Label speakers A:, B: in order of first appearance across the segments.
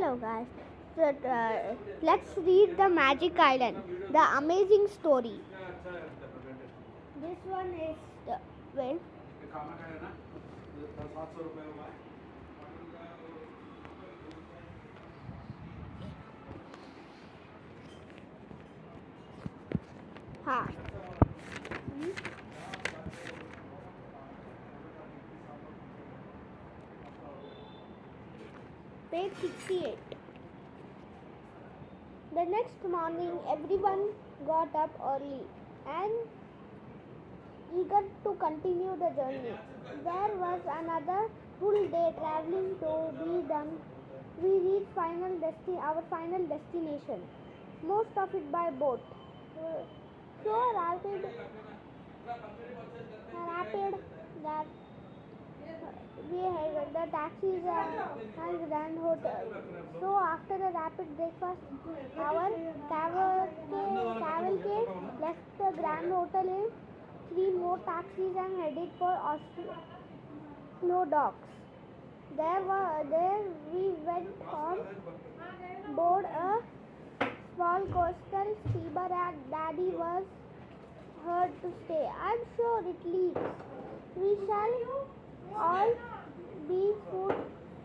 A: Hello guys. So, let's read The Magic Island, the amazing story. This one is well. Ha. Page 68. The next morning, everyone got up early and eager to continue the journey. There was another full day traveling to be done. We reached our final destination, most of it by boat. So rapid that we had the taxis and Grand Hotel. So after the rapid breakfast, our cavalcade left the Grand Hotel in 3 more taxis and headed for Oslo docks. There we went on board a small coastal steamer and Daddy was heard to stay. I'm sure it leaks. We shall all be food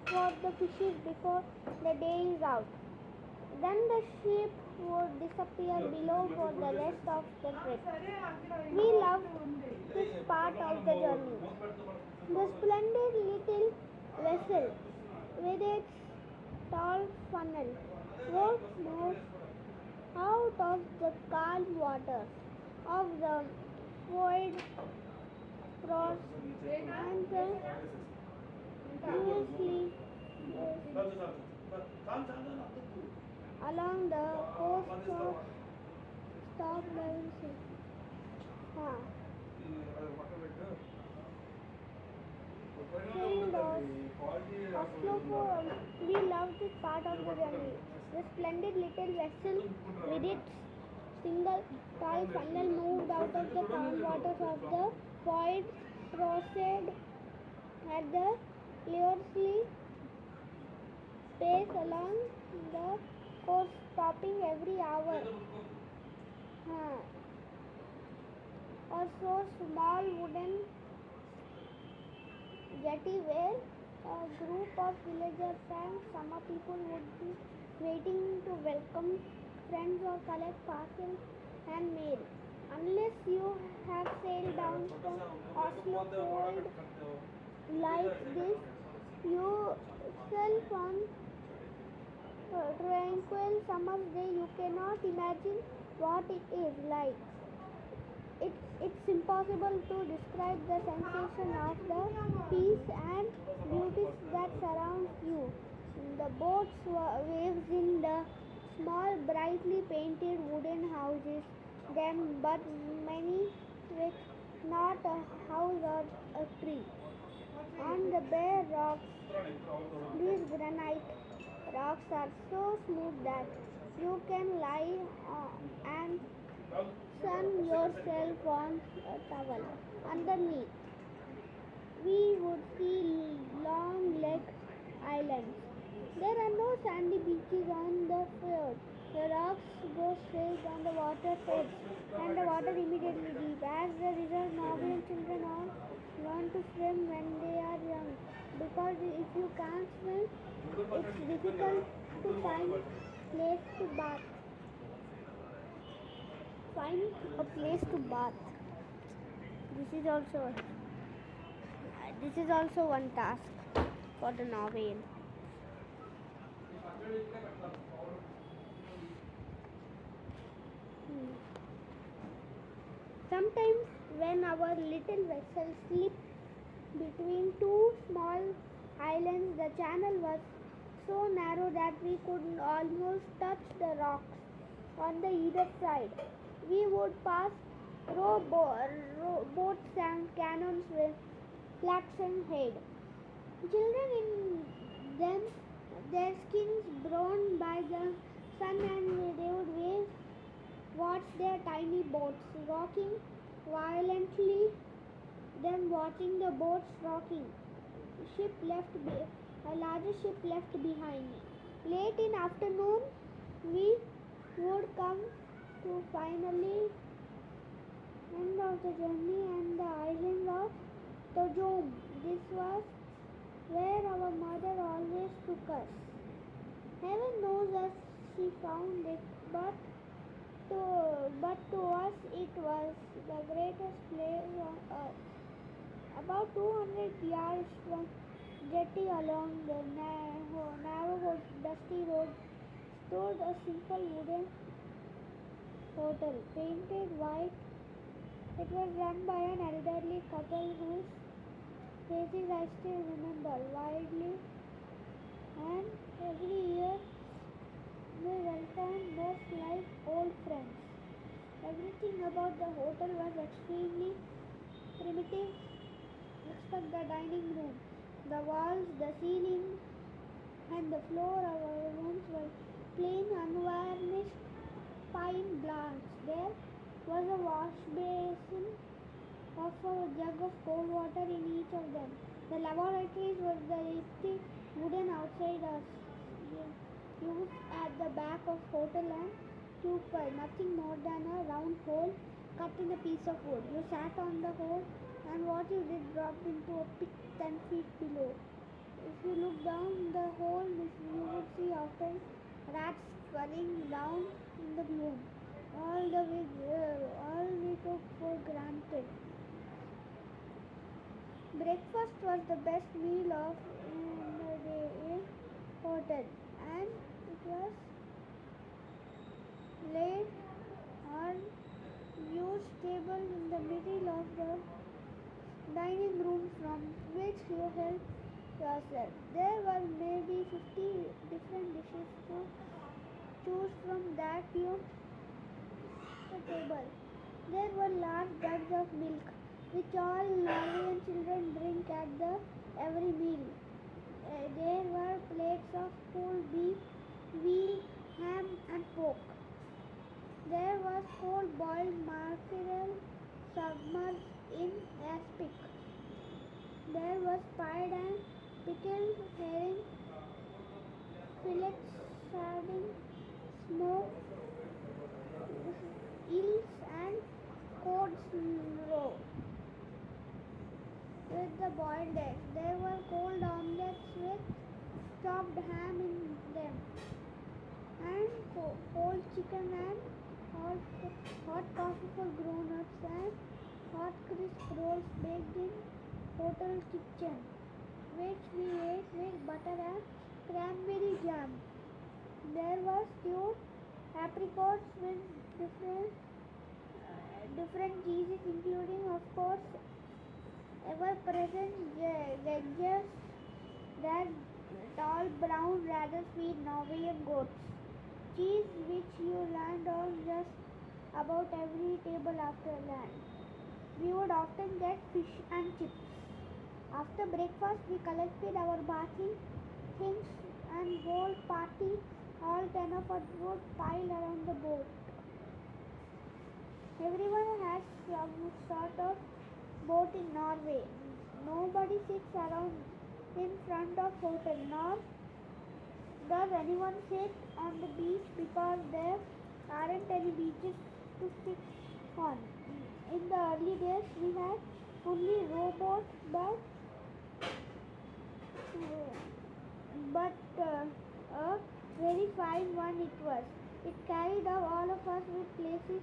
A: for the fishes before the day is out. Then the ship would disappear below for the rest of the trip. We loved this part of the journey. The splendid little vessel with its tall funnel rose out of the calm water of the void cross and the fluently along the coast of stop level sea. We loved this part of the journey. The splendid little vessel with its single tall funnel moved out of the calm waters of the void, proceeded at the leisurely pace along the coast, stopping every hour or so. Small wooden jetty where a group of villagers and summer people would be waiting to welcome friends or collect parcels and mail. Unless you have sailed down from Oslo Ford like this yourself on tranquil summer's day, you cannot imagine what it is like. It's impossible to describe the sensation of the peace and beauty that surrounds you. The boats waves in the small brightly painted wooden houses, them but many with not a house or a tree. On the bare rocks, these granite rocks are so smooth that you can lie and sun yourself on a towel. Underneath, we would see long lake islands. There are no sandy beaches on the fjord. The rocks go straight on the water's edge, and the water immediately deep. As a result, Norwegian children all learn to swim when they are young, because if you can't swim, it's difficult to find a place to bath. This is also one task for the Norwegian. Sometimes when our little vessel slipped between two small islands, the channel was so narrow that we could almost touch the rocks on the either side. We would pass boats and canoes with flaxen head. Children in them, their skins browned by the sun, and they would watch their tiny boats rocking violently, then watching the boats rocking. A larger ship left behind. Late afternoon, we would come to finally end of the journey and the island of Tojom. This was where our mother always took us. Heaven knows us she found it, but to us it was the greatest place on earth. About 200 yards from jetty along the narrow dusty road stood a simple wooden hotel, painted white. It was run by an elderly couple whose faces I still remember widely, and every year they welcomed us like old friends. Everything about the hotel was extremely primitive, except the dining room. The walls, the ceiling, and the floor of our rooms were plain, unvarnished pine blanks. There was a wash basin of a jug of cold water in each of them. The laboratories were the empty wooden outsiders used at the back of hotel and cupid, nothing more than a round hole cut in a piece of wood. You sat on the hole and what you did dropped into a pit 10 feet below. If you look down the hole, you would see often rats scurrying down in the gloom. All we took for granted. Breakfast was the best meal of in the day in hotel, and it was laid on huge table in the middle of the dining room from which you helped yourself. There were maybe 50 different dishes to choose from that you the table. There were large jugs of milk, which all Norwegian children drink at every meal. There were plates of cold beef, veal, ham, and pork. There was cold boiled mackerel submerged in aspic. There was fried and pickled herring, fillets, sardines, smoked eels, and cod roe with the boiled eggs. There were cold omelets with chopped ham in them, and cold chicken and hot coffee for grown-ups, and hot crisp rolls baked in hotel kitchen, which we ate with butter and cranberry jam. There was stewed apricots with different cheeses, including, of course, ever-present wedges, that tall, brown, rather sweet Norwegian goats. Cheese which you land on just about every table after land. We would often get fish and chips. After breakfast, we collected our bathing things and whole party, all 10 of us, would pile around the boat. Everyone has some sort of boat in Norway. Nobody sits around in front of hotel, nor does anyone sit on the beach because there aren't any beaches to sit on. In the early days, we had only rowboats, but a very fine one it was. It carried all of us with places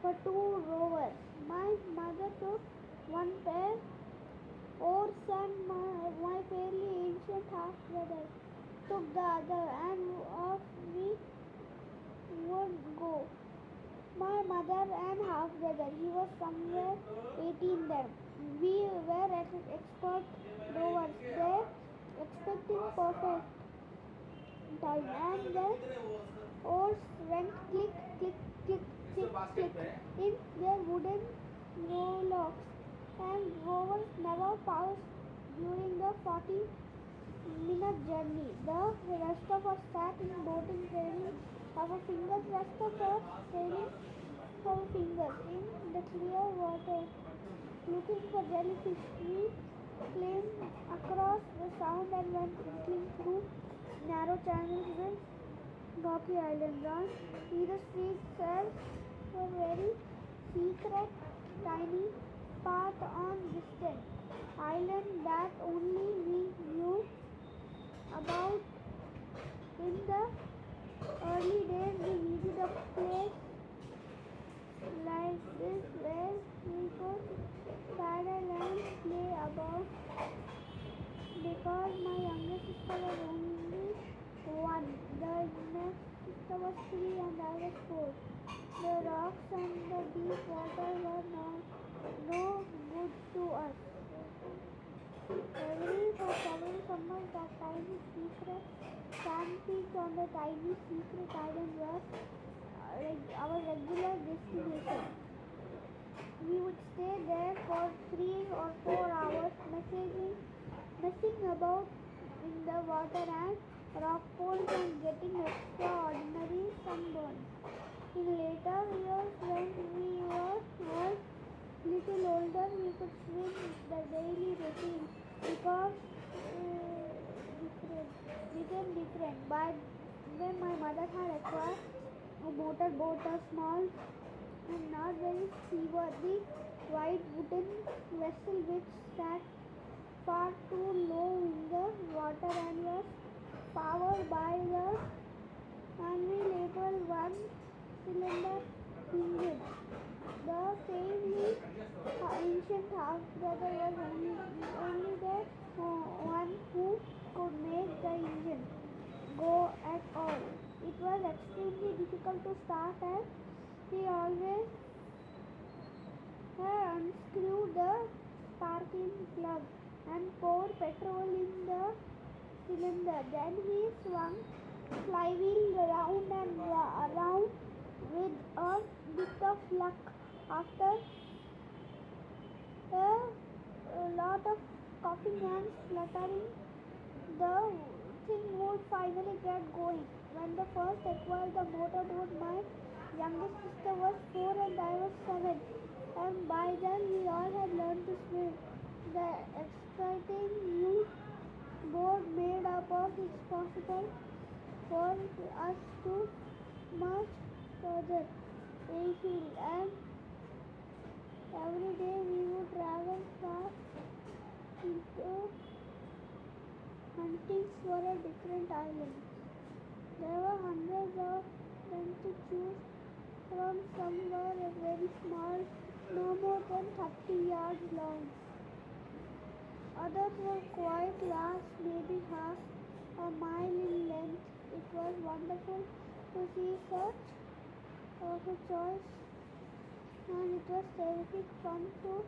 A: for 2 rowers. My mother took one pair, oars, and my fairly ancient half-brother took the other, and off we would go. My mother and half-brother, he was somewhere 18 then. We were expert rowers there, expecting perfect time, and the oars went click, click, click, click, click in their wooden rowlocks, and rowers never paused during the 40-minute journey. The rest of us sat in boating, trailing our fingers, in the clear water, looking for jellyfish. We climbed across the sound and went whistling through narrow channels with rocky islands. On either street serves a very secret, tiny path on distant island that only we knew about. In the early days, we needed a place like this where we could paddle and play about because my younger sister was only one. The next sister was three and I was four. The rocks and the deep water were no good to us. For several summers, that tiny secret sand peaks on the tiny secret island was our regular destination. We would stay there for 3 or 4 hours, messing about in the water and rock pools and getting extraordinary sunburn. In later years, when we were all little older, we could swim the daily routine because became different. But when my mother had acquired a motor boat, a small and not very seaworthy white wooden vessel which sat far too low in the water and was powered by the unreliable one-cylinder engine. The faintly ancient half-brother was only the one who could make the engine go at all. It was extremely difficult to start and he always unscrewed the sparking plug and poured petrol in the cylinder. Then he swung flywheel round and around with a bit of luck. After a lot of coughing and spluttering, the thing would finally get going. When the first acquired the motorboat, my youngest sister was 4 and I was 7. And by then we all had learned to swim. The exciting new boat made up of it possible for us to much further afield, and every day we would travel far into hunting for a different island. There were hundreds of them to choose from. Some were very small, no more than 30 yards long. Others were quite large, maybe half a mile in length. It was wonderful to see such of a choice, and it was terrific fun to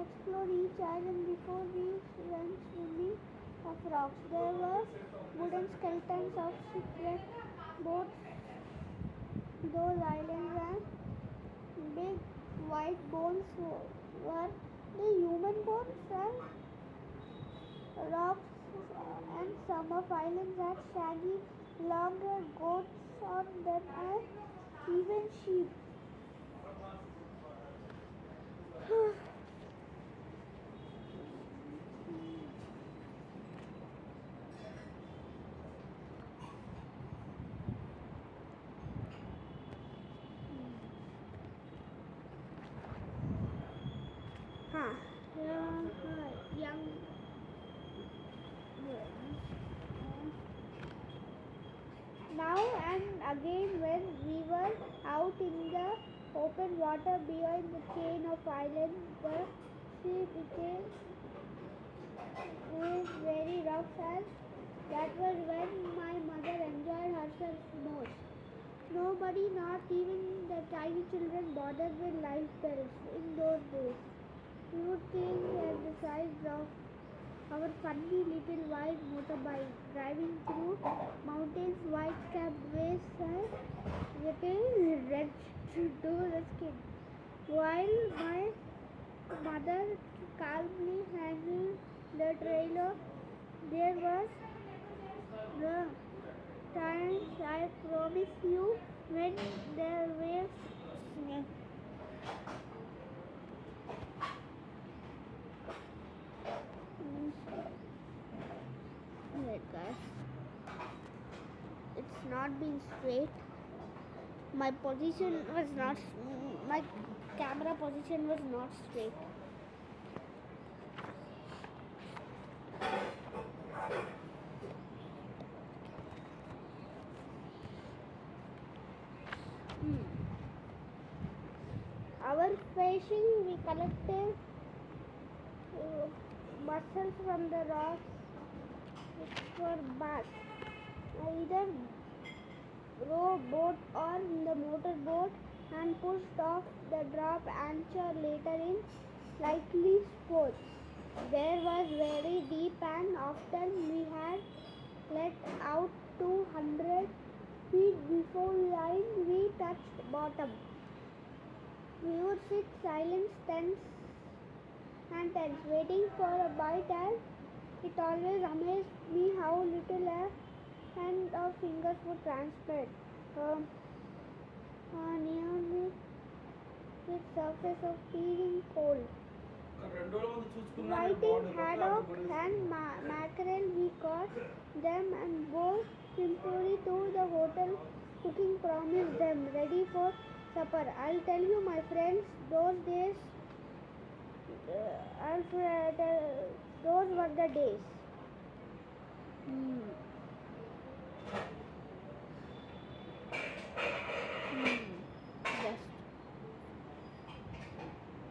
A: explore each island before we went swimming of rocks. There were wooden skeletons of shipwrecked boats, those islands, and big white bones were the human bones, and rocks and some of islands had shaggy, longer goats on them and even sheep. Young now and again when we were out in the open water beyond the chain of islands, the sea became very rough, and that was when my mother enjoyed herself most. Nobody, not even the tiny children, bothered with life bells in those days. We would think at the size of our funny little white motorbike, driving through mountains, white-capped waves, and getting drenched to the skin, while my mother calmly handled the trailer. There was the times, I promise you, when the waves wait guys, it's not not been straight. My position was not, my camera position was not straight. Our fishing, we collected mussels from the rocks which were back. Either row boat or in the motor boat and pushed off the drop anchor later in likely sports. There was very deep and often we had let out 200 feet before we touched bottom. We would sit silent, tense, waiting for a bite, and it always amazed me how little a hand or fingers would transpire near the surface of freezing cold. Whiting, haddock, and mackerel, we caught them and bore simply to the hotel. Cooking promised them ready for supper. I'll tell you, my friends, those days, those were the days.